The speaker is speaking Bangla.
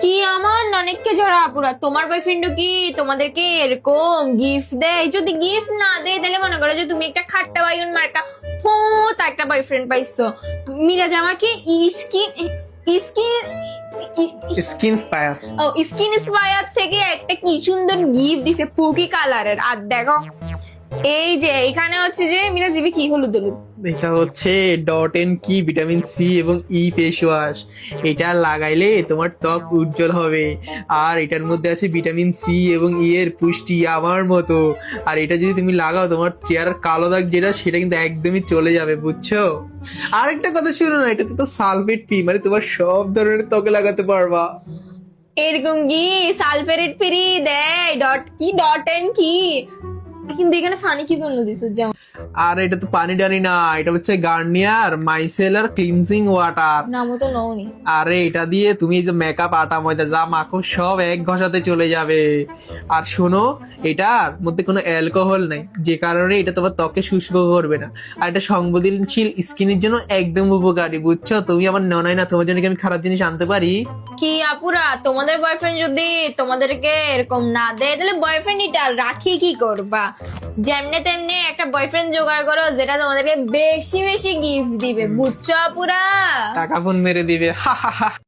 কি আমার অনেককে জড়া আপুরা, তোমার বয়ফ্রেন্ড কি তোমাদেরকে এরকম গিফট দেয়? যদি গিফট না দেয় তাহলে মনে করো যে তুমি একটা খাট্টা বাইগুন মার্কা তা একটা বয়ফ্রেন্ড পাইছো। মিরাজ আমাকে স্কিন স্কিন স্কিন স্পায়ার। ও স্কিন স্পায়ার থেকে একটা কি সুন্দর গিফট দিছে পুকি কালারের। আর দেখো এই যে এখানে হচ্ছে যে মিরাজ দিবি কি হলুদ হলুদ। এটা হচ্ছে ডট এন কি ভিটামিন সি এবং ই ফেস ওয়াশ। এটা লাগাইলে তোমার ত্বক উজ্জ্বল হবে। আর এটার মধ্যে আছে ভিটামিন সি এবং ই এর পুষ্টি আমার মতো। আর এটা যদি তুমি লাগাও তোমার চেহারার কালো দাগ যেটা সেটা কিন্তু একদমই চলে যাবে, বুঝছো? আর একটা কথা শুনো না, এটাতে তো সালফেট ফ্রি, মানে তোমার সব ধরনের ত্বকে লাগাতে পারবা। এরকম কি সালফেরেট ফ্রি দেয়? ডট এন কি কিন্তু এখানে ফানি কি জন্য দিছো? যেমন আর এটা তো পানি টানি না, এটা হচ্ছে গার্নিয়ার মাইসেলার ক্লিনজিং ওয়াটার। নামও তো নওনি। আরে এটা দিয়ে তুমি এই যে মেকআপ আটা ময়দা যা মাখো সব এক ঘষাতে চলে যাবে। আর শোনো, এটার মধ্যে কোনো অ্যালকোহল নাই, যে কারণে এটা তোমার ত্বকে শুষ্ক করবে না। আর এটা সংবেদনশীল স্কিনের জন্য একদম উপকারী, বুঝছো? তুমি আমার নয় না, তোমার জন্য কি আমি খারাপ জিনিস আনতে পারি? কি আপুরা, তোমাদের বয়ফ্রেন্ড যদি তোমাদেরকে এরকম না দেয় তাহলে বয়ফ্রেন্ড এটা রাখি কি করবা? যেমনে তেমনি একটা বয়ফ্রেন্ড জোগাড় করো যেটা তোমাদেরকে বেশি বেশি গিফট দিবে, বুঝছো আপুরা? টাকা ফোন মেরে দিবে, হা হা হা।